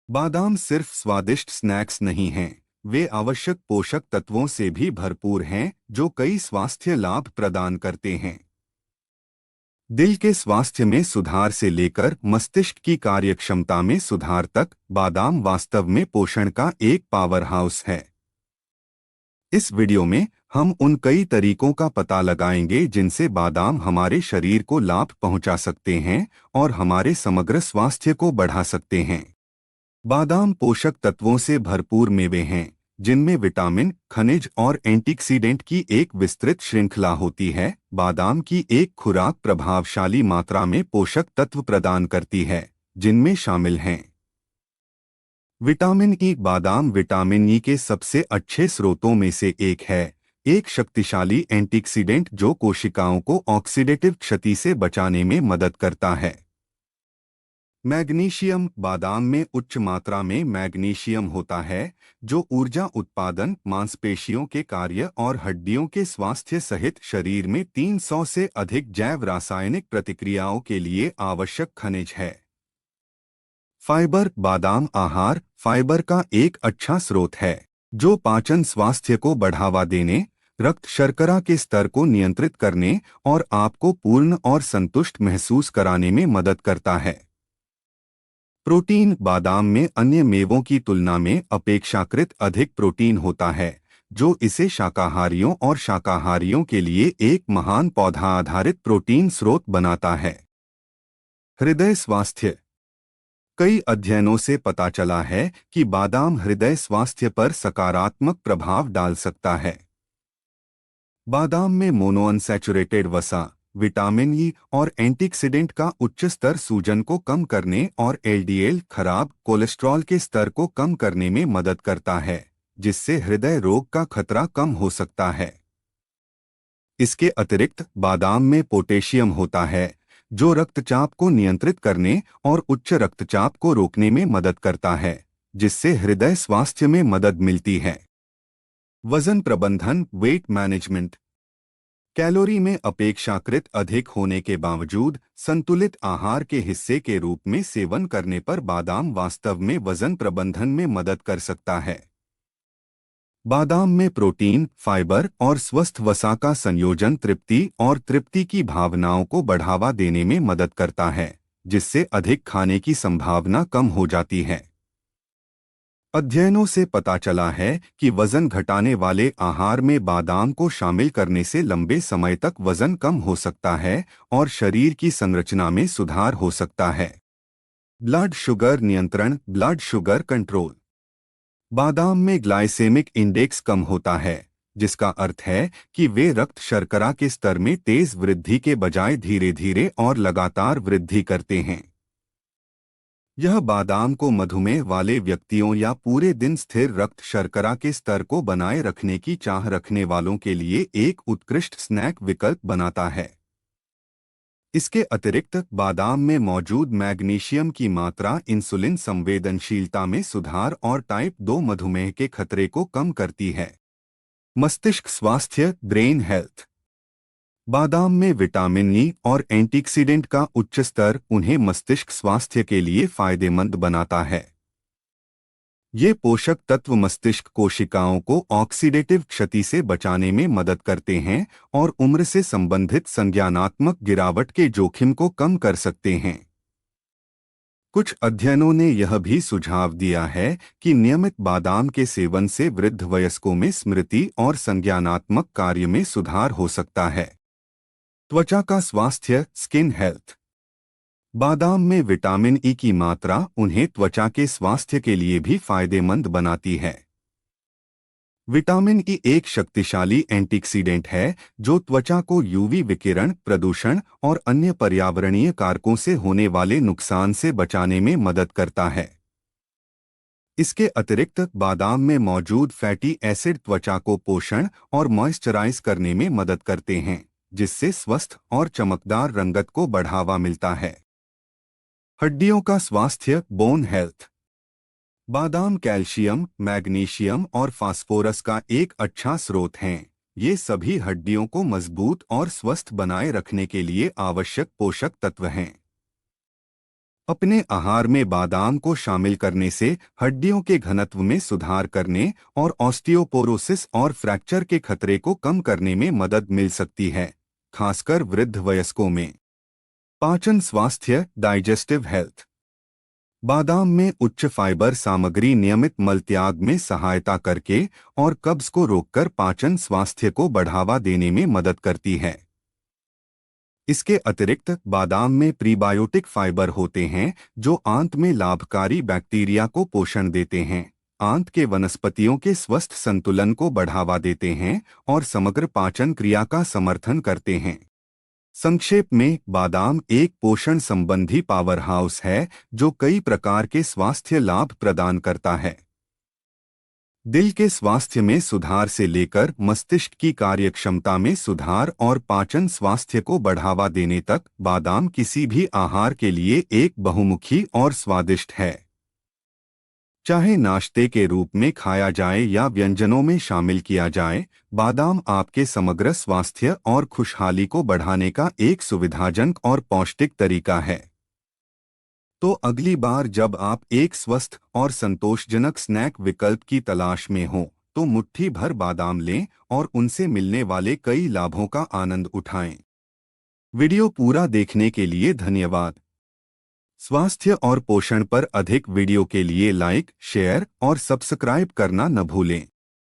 बादाम सिर्फ स्वादिष्ट स्नैक्स नहीं हैं, वे आवश्यक पोषक तत्वों से भी भरपूर हैं जो कई स्वास्थ्य लाभ प्रदान करते हैं। दिल के स्वास्थ्य में सुधार से लेकर मस्तिष्क की कार्यक्षमता में सुधार तक बादाम वास्तव में पोषण का एक पावर हाउस है। इस वीडियो में हम उन कई तरीकों का पता लगाएंगे जिनसे बादाम हमारे शरीर को लाभ पहुंचा सकते हैं और हमारे समग्र स्वास्थ्य को बढ़ा सकते हैं। बादाम पोषक तत्वों से भरपूर मेवे हैं जिनमें विटामिन, खनिज और एंटीऑक्सीडेंट की एक विस्तृत श्रृंखला होती है। बादाम की एक खुराक प्रभावशाली मात्रा में पोषक तत्व प्रदान करती है, जिनमें शामिल हैं विटामिन ई। बादाम विटामिन ई के सबसे अच्छे स्रोतों में से एक है, एक शक्तिशाली एंटीऑक्सीडेंट जो कोशिकाओं को ऑक्सीडेटिव क्षति से बचाने में मदद करता है। मैग्नीशियम। बादाम में उच्च मात्रा में मैग्नीशियम होता है जो ऊर्जा उत्पादन, मांसपेशियों के कार्य और हड्डियों के स्वास्थ्य सहित शरीर में 300 से अधिक जैव रासायनिक प्रतिक्रियाओं के लिए आवश्यक खनिज है। फाइबर। बादाम आहार फाइबर का एक अच्छा स्रोत है जो पाचन स्वास्थ्य को बढ़ावा देने, रक्त शर्करा के स्तर को नियंत्रित करने और आपको पूर्ण और संतुष्ट महसूस कराने में मदद करता है। प्रोटीन। बादाम में अन्य मेवों की तुलना में अपेक्षाकृत अधिक प्रोटीन होता है जो इसे शाकाहारियों और शाकाहारियों के लिए एक महान पौधा आधारित प्रोटीन स्रोत बनाता है। हृदय स्वास्थ्य। कई अध्ययनों से पता चला है कि बादाम हृदय स्वास्थ्य पर सकारात्मक प्रभाव डाल सकता है। बादाम में मोनोअनसैचुरेटेड वसा, विटामिन ई और एंटीऑक्सीडेंट का उच्च स्तर सूजन को कम करने और एलडीएल खराब कोलेस्ट्रॉल के स्तर को कम करने में मदद करता है, जिससे हृदय रोग का खतरा कम हो सकता है। इसके अतिरिक्त बादाम में पोटेशियम होता है जो रक्तचाप को नियंत्रित करने और उच्च रक्तचाप को रोकने में मदद करता है, जिससे हृदय स्वास्थ्य में मदद मिलती है। वजन प्रबंधन, वेट मैनेजमेंट। कैलोरी में अपेक्षाकृत अधिक होने के बावजूद संतुलित आहार के हिस्से के रूप में सेवन करने पर बादाम वास्तव में वजन प्रबंधन में मदद कर सकता है। बादाम में प्रोटीन, फाइबर और स्वस्थ वसा का संयोजन तृप्ति और तृप्ति की भावनाओं को बढ़ावा देने में मदद करता है, जिससे अधिक खाने की संभावना कम हो जाती है। अध्ययनों से पता चला है कि वजन घटाने वाले आहार में बादाम को शामिल करने से लंबे समय तक वजन कम हो सकता है और शरीर की संरचना में सुधार हो सकता है। ब्लड शुगर नियंत्रण, ब्लड शुगर कंट्रोल। बादाम में ग्लाइसेमिक इंडेक्स कम होता है, जिसका अर्थ है कि वे रक्त शर्करा के स्तर में तेज वृद्धि के बजाय धीरे धीरे और लगातार वृद्धि करते हैं। यह बादाम को मधुमेह वाले व्यक्तियों या पूरे दिन स्थिर रक्त शर्करा के स्तर को बनाए रखने की चाह रखने वालों के लिए एक उत्कृष्ट स्नैक विकल्प बनाता है। इसके अतिरिक्त बादाम में मौजूद मैग्नीशियम की मात्रा इंसुलिन संवेदनशीलता में सुधार और टाइप 2 मधुमेह के खतरे को कम करती है। मस्तिष्क स्वास्थ्य, ब्रेन हेल्थ। बादाम में विटामिन ई और एंटीऑक्सीडेंट का उच्च स्तर उन्हें मस्तिष्क स्वास्थ्य के लिए फायदेमंद बनाता है। ये पोषक तत्व मस्तिष्क कोशिकाओं को ऑक्सीडेटिव क्षति से बचाने में मदद करते हैं और उम्र से संबंधित संज्ञानात्मक गिरावट के जोखिम को कम कर सकते हैं। कुछ अध्ययनों ने यह भी सुझाव दिया है कि नियमित बादाम के सेवन से वृद्ध वयस्कों में स्मृति और संज्ञानात्मक कार्य में सुधार हो सकता है। त्वचा का स्वास्थ्य, स्किन हेल्थ। बादाम में विटामिन ई की मात्रा उन्हें त्वचा के स्वास्थ्य के लिए भी फायदेमंद बनाती है। विटामिन ई एक शक्तिशाली एंटीऑक्सीडेंट है जो त्वचा को यूवी विकिरण, प्रदूषण और अन्य पर्यावरणीय कारकों से होने वाले नुकसान से बचाने में मदद करता है। इसके अतिरिक्त बादाम में मौजूद फैटी एसिड त्वचा को पोषण और मॉइस्चराइज करने में मदद करते हैं, जिससे स्वस्थ और चमकदार रंगत को बढ़ावा मिलता है। हड्डियों का स्वास्थ्य, बोन हेल्थ। बादाम कैल्शियम, मैग्नीशियम और फास्फोरस का एक अच्छा स्रोत हैं। ये सभी हड्डियों को मजबूत और स्वस्थ बनाए रखने के लिए आवश्यक पोषक तत्व हैं। अपने आहार में बादाम को शामिल करने से हड्डियों के घनत्व में सुधार करने और ऑस्टियोपोरोसिस और फ्रैक्चर के खतरे को कम करने में मदद मिल सकती है, खासकर वृद्ध वयस्कों में। पाचन स्वास्थ्य, डाइजेस्टिव हेल्थ। बादाम में उच्च फाइबर सामग्री नियमित मलत्याग में सहायता करके और कब्ज को रोककर पाचन स्वास्थ्य को बढ़ावा देने में मदद करती है। इसके अतिरिक्त बादाम में प्रीबायोटिक फाइबर होते हैं जो आंत में लाभकारी बैक्टीरिया को पोषण देते हैं, आंत के वनस्पतियों के स्वस्थ संतुलन को बढ़ावा देते हैं और समग्र पाचन क्रिया का समर्थन करते हैं। संक्षेप में, बादाम एक पोषण संबंधी पावर हाउस है जो कई प्रकार के स्वास्थ्य लाभ प्रदान करता है। दिल के स्वास्थ्य में सुधार से लेकर मस्तिष्क की कार्यक्षमता में सुधार और पाचन स्वास्थ्य को बढ़ावा देने तक बादाम किसी भी आहार के लिए एक बहुमुखी और स्वादिष्ट है। चाहे नाश्ते के रूप में खाया जाए या व्यंजनों में शामिल किया जाए, बादाम आपके समग्र स्वास्थ्य और खुशहाली को बढ़ाने का एक सुविधाजनक और पौष्टिक तरीका है। तो अगली बार जब आप एक स्वस्थ और संतोषजनक स्नैक विकल्प की तलाश में हों, तो मुट्ठी भर बादाम लें और उनसे मिलने वाले कई लाभों का आनंद उठाएं। वीडियो पूरा देखने के लिए धन्यवाद। स्वास्थ्य और पोषण पर अधिक वीडियो के लिए लाइक, शेयर और सब्सक्राइब करना न भूलें।